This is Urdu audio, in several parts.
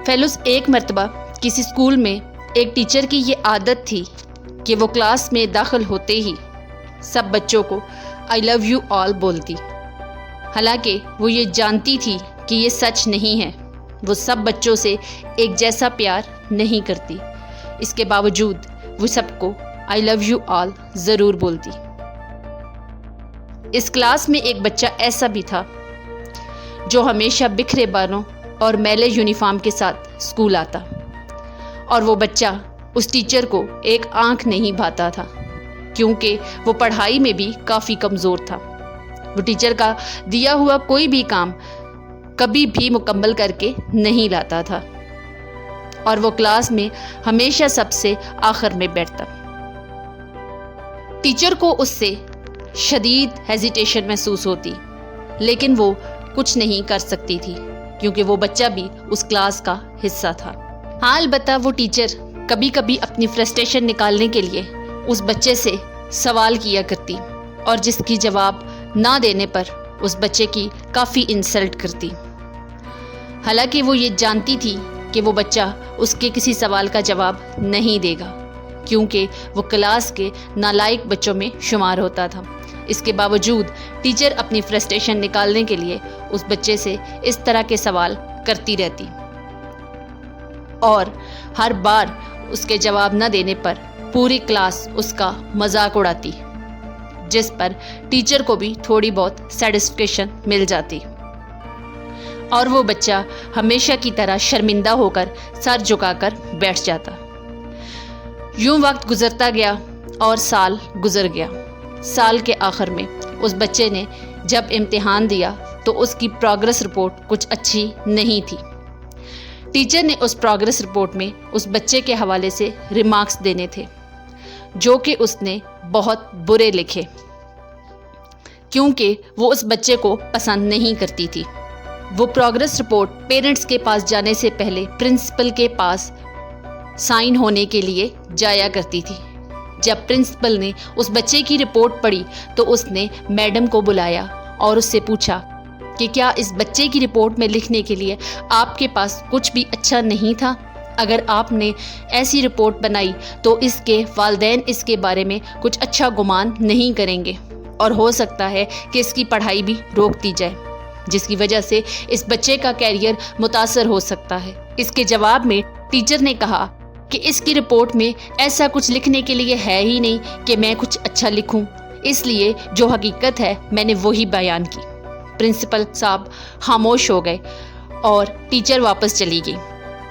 فیلوز ایک مرتبہ کسی اسکول میں ایک ٹیچر کی یہ عادت تھی کہ وہ کلاس میں داخل ہوتے ہی سب بچوں کو آئی لو یو آل بولتی، حالانکہ وہ یہ جانتی تھی کہ یہ سچ نہیں ہے، وہ سب بچوں سے ایک جیسا پیار نہیں کرتی، اس کے باوجود وہ سب کو آئی لو یو آل ضرور بولتی۔ اس کلاس میں ایک بچہ ایسا بھی تھا جو ہمیشہ بکھرے بالوں اور میلے یونیفارم کے ساتھ اسکول آتا، اور وہ بچہ اس ٹیچر کو ایک آنکھ نہیں بھاتا تھا کیونکہ وہ پڑھائی میں بھی کافی کمزور تھا۔ وہ ٹیچر کا دیا ہوا کوئی بھی کام کبھی بھی مکمل کر کے نہیں لاتا تھا، اور وہ کلاس میں ہمیشہ سب سے آخر میں بیٹھتا۔ ٹیچر کو اس سے شدید ہیزیٹیشن محسوس ہوتی، لیکن وہ کچھ نہیں کر سکتی تھی کیونکہ وہ بچہ بھی اس کلاس کا حصہ تھا۔ ہاں، البتہ وہ ٹیچر کبھی کبھی اپنی فرسٹریشن نکالنے کے لیے اس بچے سے سوال کیا کرتی، اور جس کی جواب نہ دینے پر اس بچے کی کافی انسلٹ کرتی، حالانکہ وہ یہ جانتی تھی کہ وہ بچہ اس کے کسی سوال کا جواب نہیں دے گا کیونکہ وہ کلاس کے نالائق بچوں میں شمار ہوتا تھا۔ اس کے باوجود ٹیچر اپنی فرسٹریشن نکالنے کے لیے اس بچے سے اس طرح کے سوال کرتی رہتی، اور ہر بار اس کے جواب نہ دینے پر پوری کلاس اس کا مذاق اڑاتی، جس پر ٹیچر کو بھی تھوڑی بہت سیٹسفیکشن مل جاتی، اور وہ بچہ ہمیشہ کی طرح شرمندہ ہو کر سر جھکا کر بیٹھ جاتا۔ یوں وقت گزرتا گیا اور سال گزر گیا۔ سال کے آخر میں اس بچے نے جب امتحان دیا تو اس کی پروگرس رپورٹ کچھ اچھی نہیں تھی۔ ٹیچر نے اس پروگرس رپورٹ میں اس بچے کے حوالے سے ریمارکس دینے تھے جو کہ اس نے بہت برے لکھے کیونکہ وہ اس بچے کو پسند نہیں کرتی تھی۔ وہ پروگرس رپورٹ پیرنٹس کے پاس جانے سے پہلے پرنسپل کے پاس سائن ہونے کے لیے جایا کرتی تھی۔ جب پرنسپل نے اس بچے کی رپورٹ پڑھی تو اس نے میڈم کو بلایا اور اس سے پوچھا کہ کیا اس بچے کی رپورٹ میں لکھنے کے لیے آپ کے پاس کچھ بھی اچھا نہیں تھا؟ اگر آپ نے ایسی رپورٹ بنائی تو اس کے والدین اس کے بارے میں کچھ اچھا گمان نہیں کریں گے، اور ہو سکتا ہے کہ اس کی پڑھائی بھی روک دی جائے، جس کی وجہ سے اس بچے کا کیریئر متاثر ہو سکتا ہے۔ اس کے جواب میں ٹیچر نے کہا کہ اس کی رپورٹ میں ایسا کچھ لکھنے کے لیے ہے ہی نہیں کہ میں کچھ اچھا لکھوں، اس لیے جو حقیقت ہے میں نے وہی بیان کی۔ پرنسپل صاحب خاموش ہو گئے اور ٹیچر واپس چلی گئی۔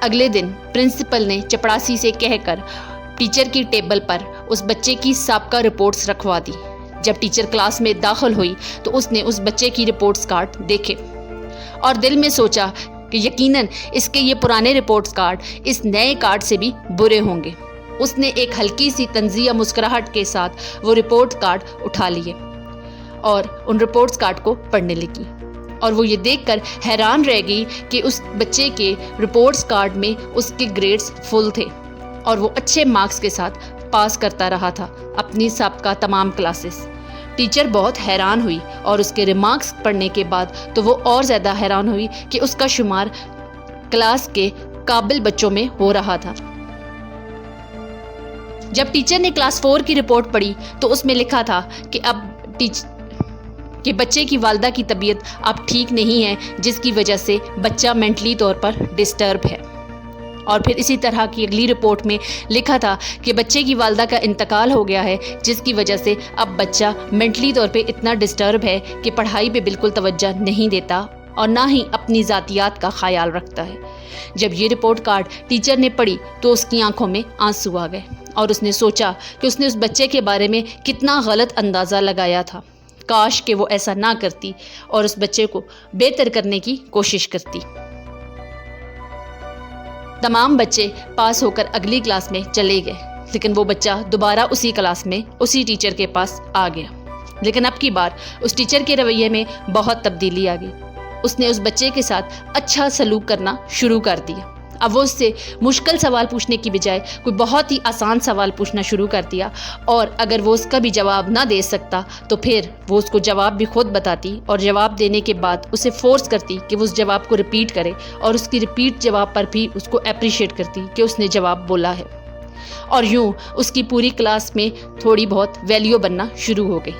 اگلے دن پرنسپل نے چپڑاسی سے کہہ کر ٹیچر کی ٹیبل پر اس بچے کی سابقہ رپورٹس رکھوا دی۔ جب ٹیچر کلاس میں داخل ہوئی تو اس نے اس بچے کی رپورٹس کارڈ دیکھے اور دل میں سوچا کہ یقیناً اس کے یہ پرانے رپورٹس کارڈ اس نئے کارڈ سے بھی برے ہوں گے۔ اس نے ایک ہلکی سی طنزیہ مسکراہٹ کے ساتھ وہ رپورٹ کارڈ اٹھا لیے اور ان رپورٹس کارڈ کو پڑھنے لگی، اور وہ یہ دیکھ کر حیران رہ گئی کہ اس بچے کے رپورٹس کارڈ میں اس کے گریڈز فل تھے اور وہ اچھے مارکس کے ساتھ پاس کرتا رہا تھا اپنی سابقہ تمام کلاسز۔ ٹیچر بہت حیران ہوئی اور اس کے ریمارکس پڑھنے کے بعد تو وہ اور زیادہ حیران ہوئی کہ اس کا شمار کلاس کے قابل بچوں میں ہو رہا تھا۔ جب ٹیچر نے کلاس 4 کی رپورٹ پڑھی تو اس میں لکھا تھا کہ بچے کی والدہ کی طبیعت اب ٹھیک نہیں ہے، جس کی وجہ سے بچہ مینٹلی طور پر ڈسٹرب ہے، اور پھر اسی طرح کی اگلی رپورٹ میں لکھا تھا کہ بچے کی والدہ کا انتقال ہو گیا ہے، جس کی وجہ سے اب بچہ مینٹلی طور پہ اتنا ڈسٹرب ہے کہ پڑھائی پہ بالکل توجہ نہیں دیتا اور نہ ہی اپنی ذاتیات کا خیال رکھتا ہے۔ جب یہ رپورٹ کارڈ ٹیچر نے پڑھی تو اس کی آنکھوں میں آنسو آ گئے اور اس نے سوچا کہ اس نے اس بچے کے بارے میں کتنا غلط اندازہ لگایا تھا۔ کاش کہ وہ ایسا نہ کرتی اور اس بچے کو بہتر کرنے کی کوشش کرتی۔ تمام بچے پاس ہو کر اگلی کلاس میں چلے گئے، لیکن وہ بچہ دوبارہ اسی کلاس میں اسی ٹیچر کے پاس آ گیا، لیکن اب کی بار اس ٹیچر کے رویے میں بہت تبدیلی آ گئی۔ اس نے اس بچے کے ساتھ اچھا سلوک کرنا شروع کر دیا اب وہ اس سے مشکل سوال پوچھنے کی بجائے کوئی بہت ہی آسان سوال پوچھنا شروع کر دیا، اور اگر وہ اس کا بھی جواب نہ دے سکتا تو پھر وہ اس کو جواب بھی خود بتاتی اور جواب دینے کے بعد اسے فورس کرتی کہ وہ اس جواب کو ریپیٹ کرے، اور اس کی ریپیٹ جواب پر بھی اس کو اپریشیٹ کرتی کہ اس نے جواب بولا ہے، اور یوں اس کی پوری کلاس میں تھوڑی بہت ویلیو بننا شروع ہو گئی۔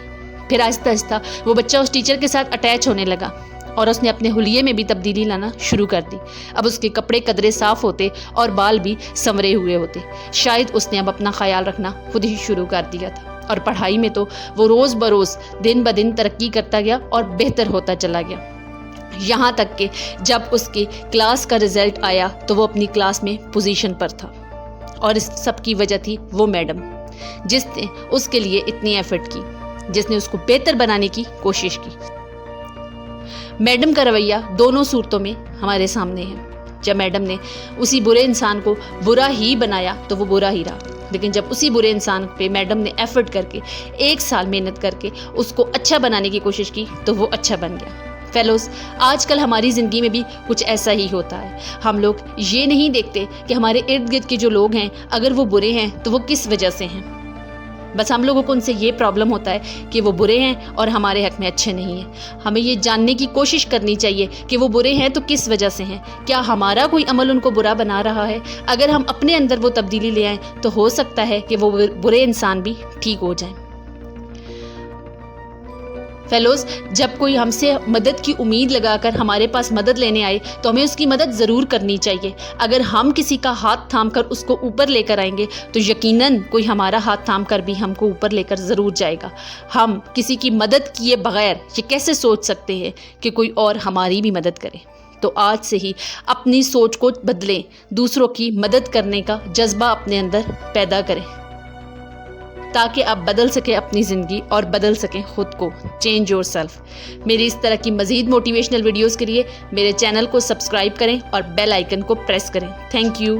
پھر آہستہ آہستہ وہ بچہ اس ٹیچر کے ساتھ اٹیچ ہونے لگا اور اس نے اپنے حلیے میں بھی تبدیلی لانا شروع کر دی۔ اب اس کے کپڑے قدرے صاف ہوتے اور بال بھی سنورے ہوئے ہوتے۔ شاید اس نے اب اپنا خیال رکھنا خود ہی شروع کر دیا تھا، اور پڑھائی میں تو وہ روز بروز دن بدن ترقی کرتا گیا اور بہتر ہوتا چلا گیا، یہاں تک کہ جب اس کے کلاس کا رزلٹ آیا تو وہ اپنی کلاس میں پوزیشن پر تھا، اور اس سب کی وجہ تھی وہ میڈم، جس نے اس کے لیے اتنی ایفرٹ کی، جس نے اس کو بہتر بنانے کی کوشش کی۔ میڈم کا رویہ دونوں صورتوں میں ہمارے سامنے ہے۔ جب میڈم نے اسی برے انسان کو برا ہی بنایا تو وہ برا ہی رہا، لیکن جب اسی برے انسان پہ میڈم نے ایفرٹ کر کے 1 سال محنت کر کے اس کو اچھا بنانے کی کوشش کی تو وہ اچھا بن گیا۔ فیلوز، آج کل ہماری زندگی میں بھی کچھ ایسا ہی ہوتا ہے۔ ہم لوگ یہ نہیں دیکھتے کہ ہمارے ارد گرد کے جو لوگ ہیں اگر وہ برے ہیں تو وہ کس وجہ سے ہیں، بس ہم لوگوں کو ان سے یہ پرابلم ہوتا ہے کہ وہ برے ہیں اور ہمارے حق میں اچھے نہیں ہیں۔ ہمیں یہ جاننے کی کوشش کرنی چاہیے کہ وہ برے ہیں تو کس وجہ سے ہیں، کیا ہمارا کوئی عمل ان کو برا بنا رہا ہے؟ اگر ہم اپنے اندر وہ تبدیلی لے آئیں تو ہو سکتا ہے کہ وہ برے انسان بھی ٹھیک ہو جائیں۔ فیلوز، جب کوئی ہم سے مدد کی امید لگا کر ہمارے پاس مدد لینے آئے تو ہمیں اس کی مدد ضرور کرنی چاہیے۔ اگر ہم کسی کا ہاتھ تھام کر اس کو اوپر لے کر آئیں گے تو یقیناً کوئی ہمارا ہاتھ تھام کر بھی ہم کو اوپر لے کر ضرور جائے گا۔ ہم کسی کی مدد کیے بغیر یہ کیسے سوچ سکتے ہیں کہ کوئی اور ہماری بھی مدد کرے؟ تو آج سے ہی اپنی سوچ کو بدلیں، دوسروں کی مدد کرنے کا جذبہ اپنے اندر پیدا کریں، تاکہ آپ بدل سکیں اپنی زندگی اور بدل سکیں خود کو۔ Change your self. میری اس طرح کی مزید موٹیویشنل ویڈیوز کے لیے میرے چینل کو سبسکرائب کریں اور بیل آئیکن کو پریس کریں۔ Thank you.